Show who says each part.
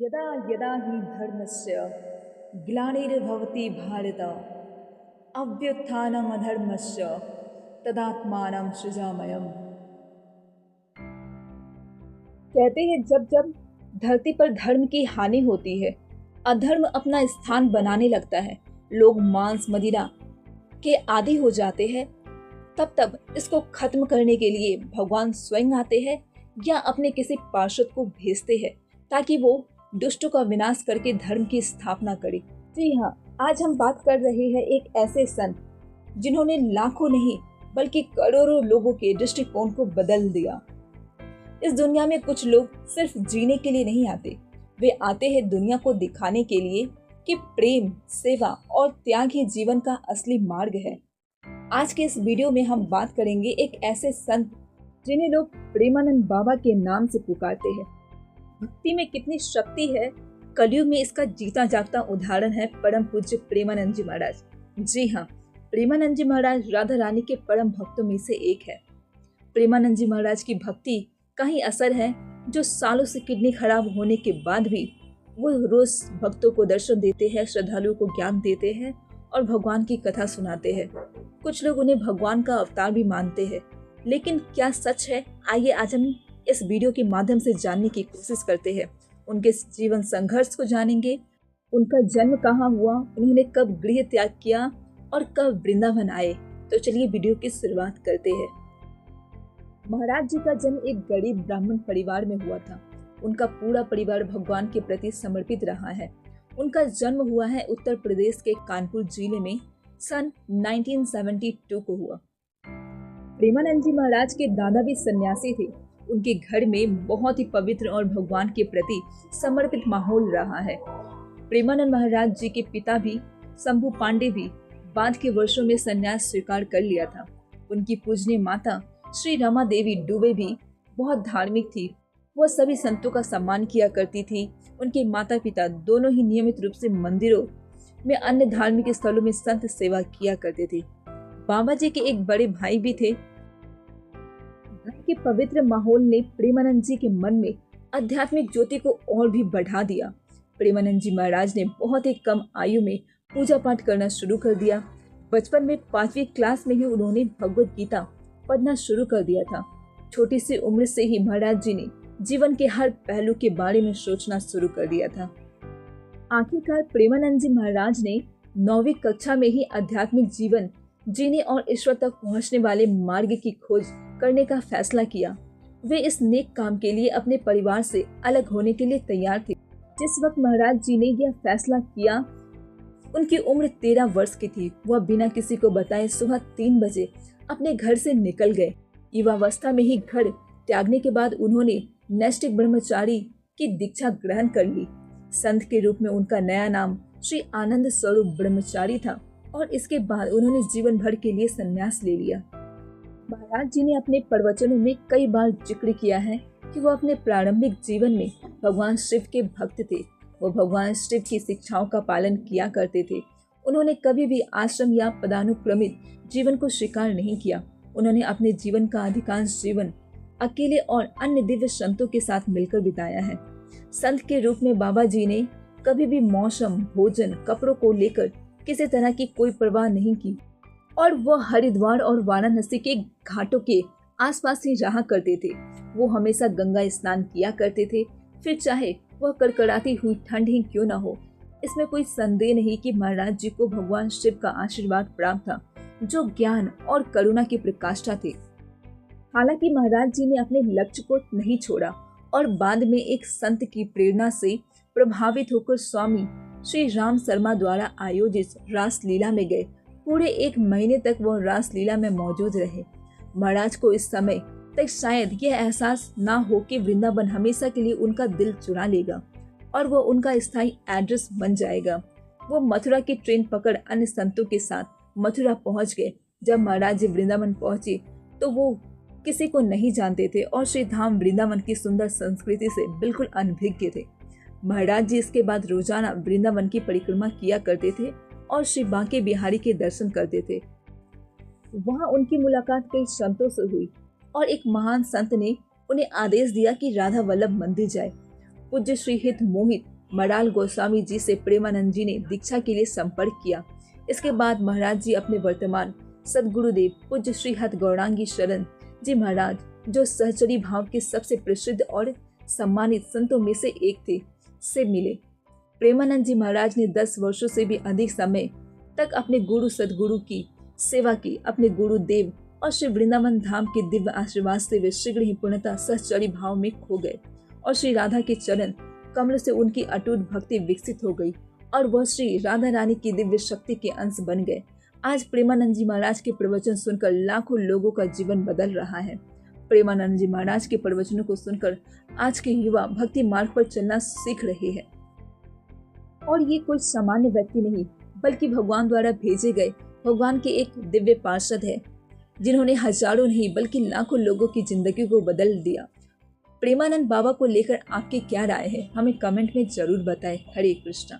Speaker 1: यदा यदा हि धर्मस्य ग्लानिर्भवति भारत अभ्युत्थानमधर्मस्य तदात्मानं सृजाम्यहम्। कहते हैं जब जब धरती पर धर्म की हानि होती है, अधर्म अपना स्थान बनाने लगता है, लोग मांस मदिरा के आदी हो जाते हैं, तब तब इसको खत्म करने के लिए भगवान स्वयं आते हैं या अपने किसी पार्षद को भेजते हैं ताकि वो दुष्टों का विनाश करके धर्म की स्थापना करे। जी हाँ, आज हम बात कर रहे हैं एक ऐसे संत जिन्होंने लाखों नहीं बल्कि करोड़ों लोगों के दृष्टिकोण को बदल दिया। इस दुनिया में कुछ लोग सिर्फ जीने के लिए नहीं आते, वे आते हैं दुनिया को दिखाने के लिए कि प्रेम, सेवा और त्याग ही जीवन का असली मार्ग है। आज के इस वीडियो में हम बात करेंगे एक ऐसे संत जिन्हें लोग प्रेमानंद बाबा के नाम से पुकारते हैं। भक्ति में कितनी शक्ति है, कलयुग में इसका जीता जागता उदाहरण है परम पूज्य प्रेमानंद जी महाराज। जी हाँ, प्रेमानंद जी महाराज राधा रानी के परम भक्तों में से एक है। प्रेमानंद जी महाराज की भक्ति का ही असर है जो सालों से किडनी खराब होने के बाद भी वो रोज भक्तों को दर्शन देते हैं, श्रद्धालुओं को ज्ञान देते हैं और भगवान की कथा सुनाते हैं। कुछ लोग उन्हें भगवान का अवतार भी मानते हैं, लेकिन क्या सच है? आइए आज हम इस वीडियो के माध्यम से जानने की कोशिश करते हैं। उनके जीवन संघर्ष को जानेंगे, उनका जन्म कहाँ हुआ, उन्होंने कब गृह त्याग किया और कब वृंदावन आए। तो चलिए वीडियो की शुरुआत करते हैं। महाराज जी का जन्म एक गरीब ब्राह्मण परिवार में हुआ था। उनका पूरा परिवार भगवान के प्रति समर्पित रहा है। उनका जन्म हुआ है उत्तर प्रदेश के कानपुर जिले में सन 1972 को हुआ। प्रेमानंद जी महाराज के दादा भी सन्यासी थे। उनके घर में बहुत ही पवित्र और भगवान के प्रति समर्पित माहौल रहा है। प्रेमानंद महाराज जी के पिता भी शंभू पांडे भी बाद के वर्षों में संन्यास स्वीकार कर लिया था। उनकी पूजनीय माता श्री रमा देवी डुबे भी बहुत धार्मिक थी। वह सभी संतों का सम्मान किया करती थी। उनके माता पिता दोनों ही नियमित रूप से मंदिरों में अन्य धार्मिक स्थलों में संत सेवा किया करते थे। बाबा जी के एक बड़े भाई भी थे। घर के पवित्र माहौल ने प्रेमानंद जी के मन में आध्यात्मिक ज्योति को और भी बढ़ा दिया। प्रेमानंद जी महाराज ने बहुत ही कम आयु में पूजा पाठ करना शुरू कर दिया। बचपन में 5वीं क्लास में ही उन्होंने भगवत गीता पढ़ना शुरू कर दिया था। छोटी सी उम्र से ही महाराज जी ने जीवन के हर पहलू के बारे में सोचना शुरू कर दिया था। आखिरकार प्रेमानंद जी महाराज ने 9वीं कक्षा में ही आध्यात्मिक जीवन जीने और ईश्वर तक पहुंचने वाले मार्ग की खोज करने का फैसला किया। वे इस नेक काम के लिए अपने परिवार से अलग होने के लिए तैयार थे। जिस वक्त महाराज जी ने यह फैसला किया, उनकी उम्र 13 वर्ष की थी। वह बिना किसी को बताए सुबह 3 बजे अपने घर से निकल गए। युवावस्था में ही घर त्यागने के बाद उन्होंने नैष्ठिक ब्रह्मचारी की दीक्षा ग्रहण कर ली। संत के रूप में उनका नया नाम श्री आनंद स्वरूप ब्रह्मचारी था और इसके बाद उन्होंने जीवन भर के लिए संन्यास ले लिया। महाराज जी ने अपने प्रवचनों में कई बार जिक्र किया है कि वो अपने प्रारंभिक जीवन में भगवान शिव के भक्त थे। वो भगवान शिव की शिक्षाओं का पालन किया करते थे। उन्होंने कभी भी आश्रम या पदानुक्रमित जीवन को स्वीकार नहीं किया। उन्होंने अपने जीवन का अधिकांश जीवन अकेले और अन्य दिव्य संतों के साथ मिलकर बिताया है। संत के रूप में बाबा जी ने कभी भी मौसम, भोजन, कपड़ों को लेकर किसी तरह की कोई परवाह नहीं की और वह हरिद्वार और वाराणसी के घाटों के आसपास ही रहा करते थे। वो हमेशा गंगा स्नान किया करते थे, फिर चाहे वह कड़कड़ाती हुई ठंड ही क्यों न हो। इसमें कोई संदेह नहीं कि महाराज जी को भगवान शिव का आशीर्वाद प्राप्त था, जो ज्ञान और करुणा की प्रकाष्ठा थे। हालांकि महाराज जी ने अपने लक्ष्य को नहीं छोड़ा और बाद में एक संत की प्रेरणा से प्रभावित होकर स्वामी श्री राम शर्मा द्वारा आयोजित रासलीला में गए। पूरे 1 महीने तक वह रासलीला में मौजूद रहे। महाराज को इस समय तक शायद यह एहसास ना हो कि वृंदावन हमेशा के लिए उनका दिल चुरा लेगा और वो उनका स्थायी एड्रेस बन जाएगा। वो मथुरा की ट्रेन पकड़ अन्य संतों के साथ मथुरा पहुंच गए। जब महाराज जी वृंदावन पहुंचे तो वो किसी को नहीं जानते थे और श्री धाम वृंदावन की सुंदर संस्कृति से बिल्कुल अनभिज्ञ थे। महाराज जी इसके बाद रोजाना वृंदावन की परिक्रमा किया करते थे और श्री बांके बिहारी के दर्शन करते थे। वहां उनकी मुलाकात कई संतों से हुई और एक महान संत ने उन्हें आदेश दिया कि राधा वल्लभ मंदिर जाए। पूज्य श्री हित मोहित मडाल गोस्वामी जी से प्रेमानंद जी ने दीक्षा के लिए संपर्क किया। इसके बाद महाराज जी अपने वर्तमान सदगुरुदेव पूज्य श्री हत गौरांगी शरण जी महाराज, जो सहचरी भाव के सबसे प्रसिद्ध और सम्मानित संतों में से एक थे, से मिले। प्रेमानंद जी महाराज ने 10 वर्षों से भी अधिक समय तक अपने गुरु सदगुरु की सेवा की। अपने गुरुदेव और श्री वृंदावन धाम के दिव्य आशीर्वाद से वे शीघ्र ही पूर्णतः सहचरी भाव में खो गए और श्री राधा के चरण कमल से उनकी अटूट भक्ति विकसित हो गई और वह श्री राधा रानी की दिव्य शक्ति के अंश बन गए। आज प्रेमानंद जी महाराज के प्रवचन सुनकर लाखों लोगों का जीवन बदल रहा है। प्रेमानंद जी महाराज के प्रवचनों को सुनकर आज के युवा भक्ति मार्ग पर चलना सीख रहे हैं। और ये कोई सामान्य व्यक्ति नहीं, बल्कि भगवान द्वारा भेजे गए भगवान के एक दिव्य पार्षद है, जिन्होंने हजारों नहीं बल्कि लाखों लोगों की जिंदगी को बदल दिया। प्रेमानंद बाबा को लेकर आपकी क्या राय है, हमें कमेंट में जरूर बताएं। हरे कृष्णा।